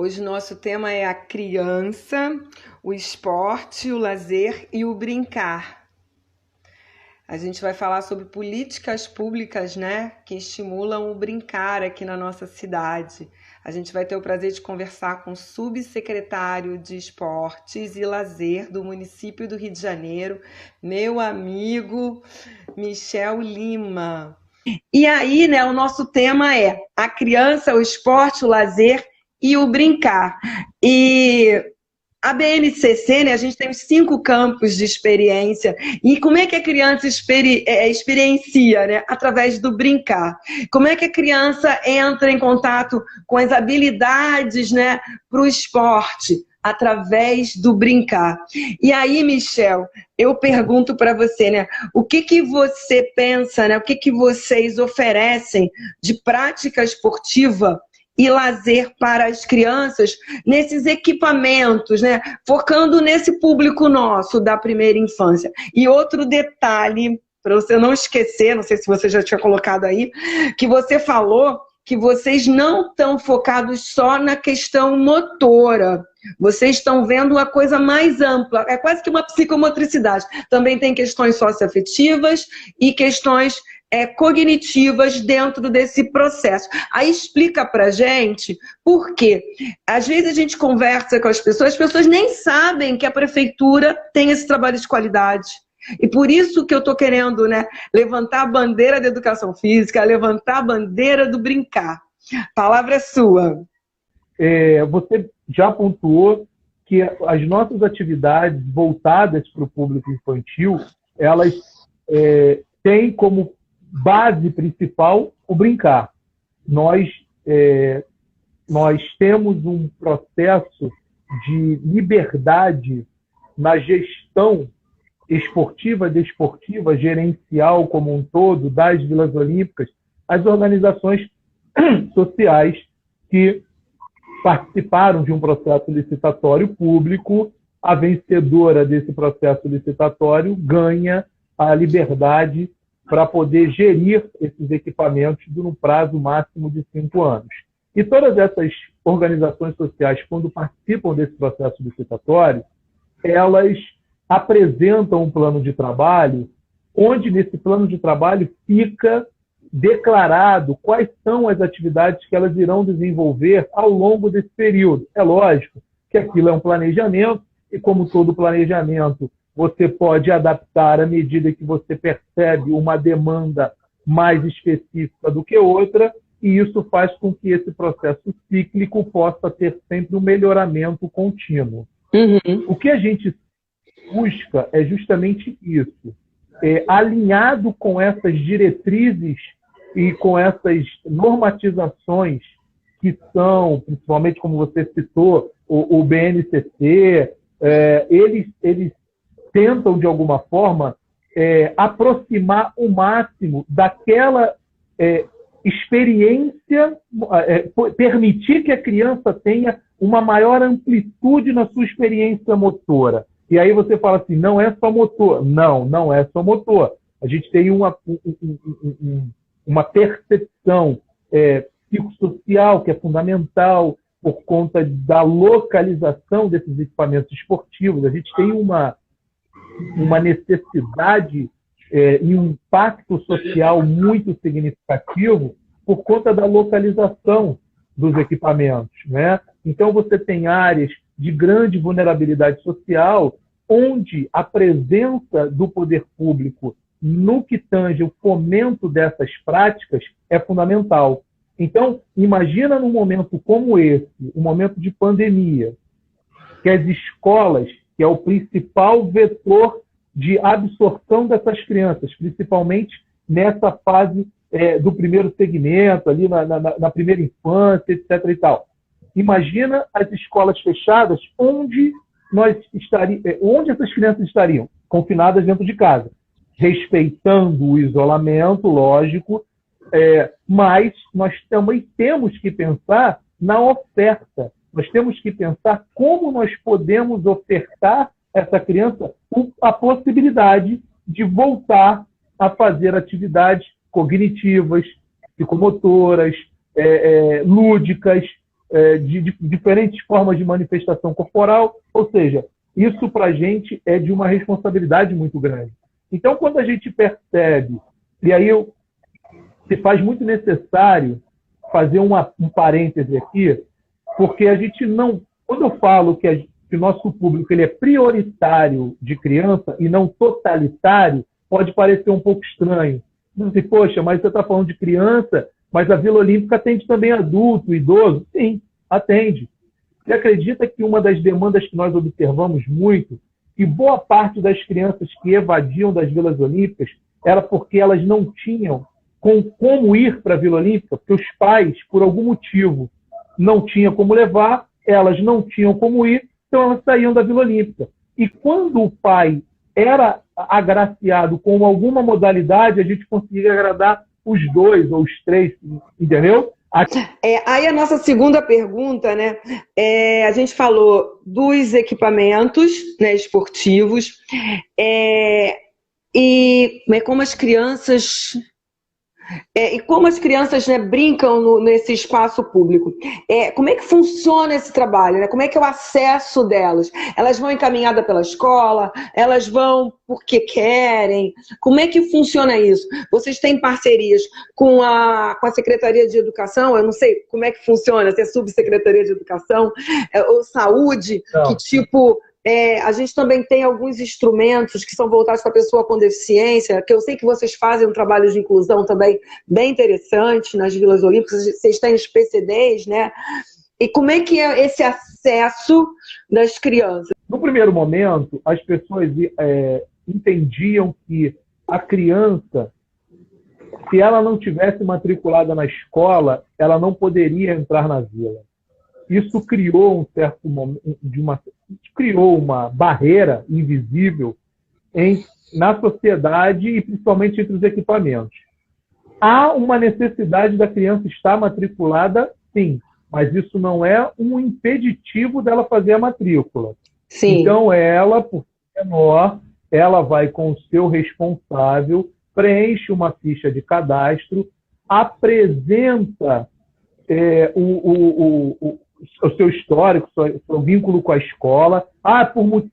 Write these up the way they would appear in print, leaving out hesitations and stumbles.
Hoje nosso tema é a criança, o esporte, o lazer e o brincar. A gente vai falar sobre políticas públicas, né, que estimulam o brincar aqui na nossa cidade. A gente vai ter o prazer de conversar com o subsecretário de Esportes e Lazer do município do Rio de Janeiro, meu amigo Michel Lima. E aí, né, o nosso tema é a criança, o esporte, o lazer e o brincar. E a BNCC, né, a gente tem os 5 campos de experiência. E como é que a criança experiencia, né? Através do brincar. Como é que a criança entra em contato com as habilidades, né, para o esporte? Através do brincar. E aí, Michel, eu pergunto para você, né? O que você pensa, né? O que vocês oferecem de prática esportiva e lazer para as crianças nesses equipamentos, né? Focando nesse público nosso da primeira infância. E outro detalhe, para você não esquecer, não sei se você já tinha colocado aí, que você falou que vocês não estão focados só na questão motora. Vocês estão vendo uma coisa mais ampla, é quase que uma psicomotricidade. Também tem questões socioafetivas e questões cognitivas dentro desse processo. Aí explica pra gente por quê. Às vezes a gente conversa com as pessoas nem sabem que a prefeitura tem esse trabalho de qualidade. E por isso que eu estou querendo, né, levantar a bandeira da educação física, levantar a bandeira do brincar. A palavra é sua. Você já pontuou que as nossas atividades voltadas para o público infantil, elas têm como base principal o brincar. Nós temos um processo de liberdade na gestão esportiva, desportiva, gerencial como um todo, das Vilas Olímpicas, as organizações sociais que participaram de um processo licitatório público. A vencedora desse processo licitatório ganha a liberdade para poder gerir esses equipamentos num prazo máximo de 5 anos. E todas essas organizações sociais, quando participam desse processo licitatório, elas apresentam um plano de trabalho, onde nesse plano de trabalho fica declarado quais são as atividades que elas irão desenvolver ao longo desse período. É lógico que aquilo é um planejamento, e como todo planejamento, você pode adaptar à medida que você percebe uma demanda mais específica do que outra, e isso faz com que esse processo cíclico possa ter sempre um melhoramento contínuo. Uhum. O que a gente busca é justamente isso, alinhado com essas diretrizes e com essas normatizações que são, principalmente como você citou, o BNCC, eles tentam, de alguma forma, aproximar o máximo daquela experiência, permitir que a criança tenha uma maior amplitude na sua experiência motora. E aí você fala assim, não é só motor. Não, não é só motor. A gente tem uma percepção psicossocial que é fundamental por conta da localização desses equipamentos esportivos. A gente tem uma necessidade e um impacto social muito significativo por conta da localização dos equipamentos, né? Então você tem áreas de grande vulnerabilidade social, onde a presença do poder público no que tange o fomento dessas práticas é fundamental. Então, imagina num momento como esse, um momento de pandemia, que as escolas, que é o principal vetor de absorção dessas crianças, principalmente nessa fase do primeiro segmento, ali na primeira infância, etc. e tal. Imagina as escolas fechadas, onde essas crianças estariam? Confinadas dentro de casa, respeitando o isolamento, lógico, mas nós também temos que pensar na oferta. Nós temos que pensar como nós podemos ofertar a essa criança a possibilidade de voltar a fazer atividades cognitivas, psicomotoras, lúdicas, de diferentes formas de manifestação corporal, ou seja, isso para a gente é de uma responsabilidade muito grande. Então, quando a gente percebe, e aí se faz muito necessário fazer um parêntese aqui, porque a gente não... Quando eu falo que o nosso público ele é prioritário de criança e não totalitário, pode parecer um pouco estranho. Assim, poxa, mas você está falando de criança, mas a Vila Olímpica atende também adulto, idoso? Sim, atende. Você acredita que uma das demandas que nós observamos muito, que boa parte das crianças que evadiam das Vilas Olímpicas era porque elas não tinham como ir para a Vila Olímpica, porque os pais, por algum motivo, não tinham como levar, elas não tinham como ir, então elas saíam da Vila Olímpica. E quando o pai era agraciado com alguma modalidade, a gente conseguia agradar os dois ou os três, entendeu? Aí a nossa segunda pergunta, né? A gente falou dos equipamentos, né, esportivos, e como as crianças... e como as crianças, né, brincam nesse espaço público. Como é que funciona esse trabalho? Né? Como é que é o acesso delas? Elas vão encaminhadas pela escola? Elas vão porque querem? Como é que funciona isso? Vocês têm parcerias com a Secretaria de Educação? Eu não sei como é que funciona, se é Subsecretaria de Educação ou Saúde, Não. que tipo... a gente também tem alguns instrumentos que são voltados para a pessoa com deficiência, que eu sei que vocês fazem um trabalho de inclusão também bem interessante nas Vilas Olímpicas, vocês têm os PCDs, né? E como é que é esse acesso das crianças? No primeiro momento, as pessoas entendiam que a criança, se ela não tivesse matriculada na escola, ela não poderia entrar na vila. Isso criou criou uma barreira invisível na sociedade e principalmente entre os equipamentos. Há uma necessidade da criança estar matriculada, sim, mas isso não é um impeditivo dela fazer a matrícula. Sim. Então ela, por ser menor, ela vai com o seu responsável, preenche uma ficha de cadastro, apresenta o seu histórico, o seu vínculo com a escola.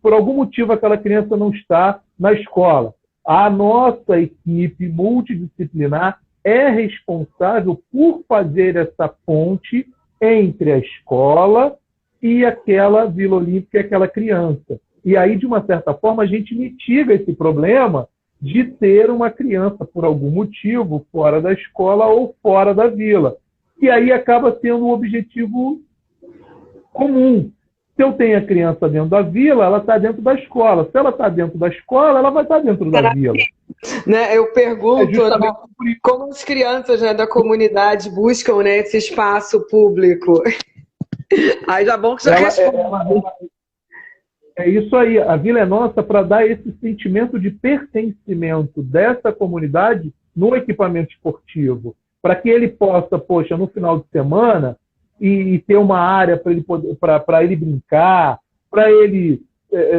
Por algum motivo aquela criança não está na escola. A nossa equipe multidisciplinar é responsável por fazer essa ponte entre a escola e aquela Vila Olímpica e aquela criança. E aí, de uma certa forma, a gente mitiga esse problema de ter uma criança, por algum motivo, fora da escola ou fora da vila. E aí acaba sendo um objetivo comum. Se eu tenho a criança dentro da vila, ela está dentro da escola. Se ela está dentro da escola, ela vai estar dentro da vila. Né, eu pergunto como as crianças, né, da comunidade buscam, né, esse espaço público. Aí já bom que já responde. É isso aí. A vila é nossa para dar esse sentimento de pertencimento dessa comunidade no equipamento esportivo. Para que ele possa, poxa, no final de semana, e ter uma área para ele brincar, para ele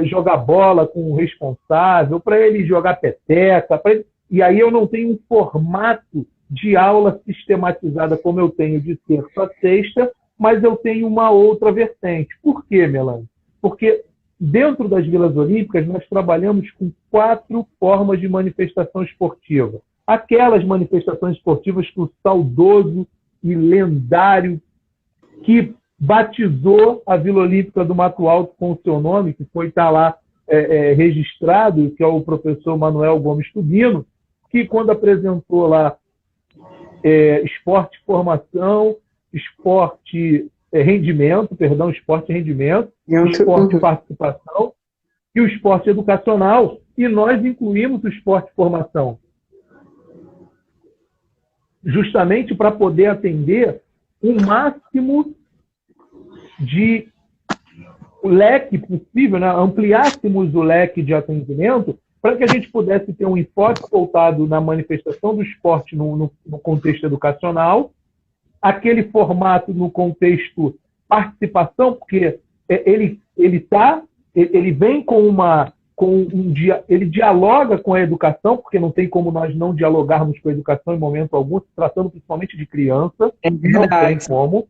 jogar bola com o responsável, para ele jogar peteca. E aí eu não tenho um formato de aula sistematizada como eu tenho de terça a sexta, mas eu tenho uma outra vertente. Por quê, Melanie? Porque dentro das Vilas Olímpicas nós trabalhamos com 4 formas de manifestação esportiva. Aquelas manifestações esportivas que o saudoso e lendário que batizou a Vila Olímpica do Mato Alto com o seu nome, que foi estar lá registrado, que é o professor Manuel Gomes Tubino, que quando apresentou lá esporte formação, esporte rendimento, esporte participação e o esporte educacional, e nós incluímos o esporte formação, justamente para poder atender o máximo de leque possível, né? Ampliássemos o leque de atendimento para que a gente pudesse ter um enfoque voltado na manifestação do esporte no contexto educacional, aquele formato no contexto participação, porque ele vem ele dialoga com a educação, porque não tem como nós não dialogarmos com a educação em momento algum, se tratando principalmente de criança, não tem como.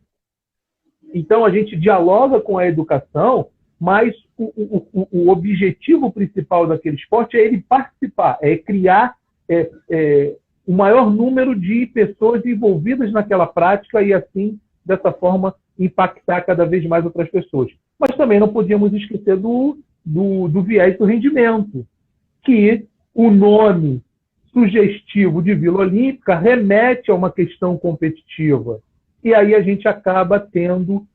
Então, a gente dialoga com a educação, mas o objetivo principal daquele esporte é ele participar, é criar o maior número de pessoas envolvidas naquela prática e, assim, dessa forma, impactar cada vez mais outras pessoas. Mas também não podíamos esquecer do viés do rendimento, que o nome sugestivo de Vila Olímpica remete a uma questão competitiva. E aí a gente acaba tendo,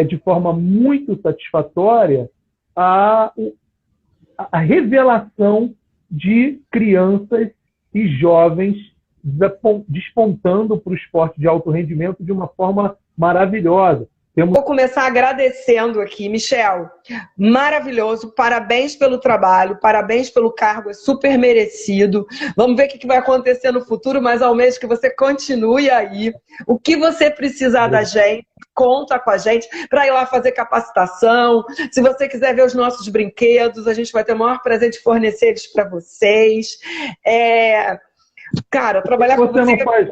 de forma muito satisfatória, a revelação de crianças e jovens despontando para o esporte de alto rendimento de uma forma maravilhosa. Vou começar agradecendo aqui, Michel. Maravilhoso, parabéns pelo trabalho, parabéns pelo cargo, é super merecido. Vamos ver o que vai acontecer no futuro, mas ao menos que você continue aí. O que você precisar da gente, conta com a gente para ir lá fazer capacitação. Se você quiser ver os nossos brinquedos, a gente vai ter o maior prazer de fornecer eles para vocês. Cara, trabalhar com você... Não faz,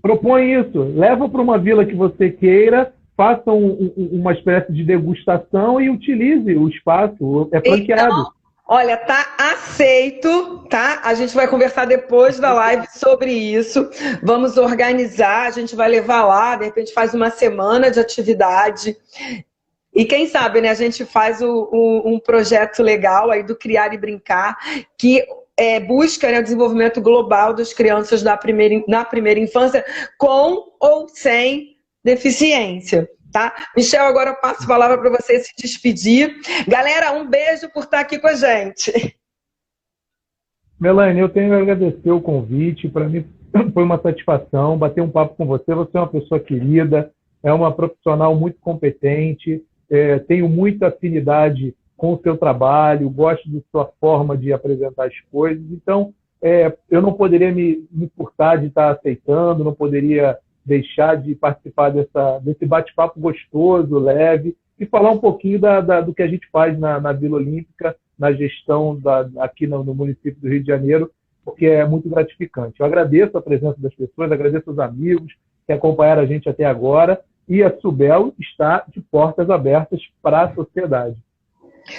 propõe isso. Leva para uma vila que você queira, faça uma espécie de degustação e utilize o espaço. É franqueado. Então, olha, tá aceito, tá? A gente vai conversar depois da live sobre isso. Vamos organizar, a gente vai levar lá, de repente faz uma semana de atividade. E quem sabe, né, a gente faz um projeto legal aí do Criar e Brincar, que busca, né, o desenvolvimento global das crianças na primeira infância, com ou sem deficiência. Tá? Michel, agora eu passo a palavra para você se despedir. Galera, um beijo por estar aqui com a gente. Melanie, eu tenho que agradecer o convite. Para mim foi uma satisfação bater um papo com você. Você é uma pessoa querida, é uma profissional muito competente, tenho muita afinidade com o seu trabalho, gosto da sua forma de apresentar as coisas. Então, eu não poderia me furtar de estar aceitando, não poderia deixar de participar desse bate-papo gostoso, leve, e falar um pouquinho do que a gente faz na Vila Olímpica, na gestão aqui no município do Rio de Janeiro, porque é muito gratificante. Eu agradeço a presença das pessoas, agradeço os amigos que acompanharam a gente até agora, e a Subel está de portas abertas para a sociedade.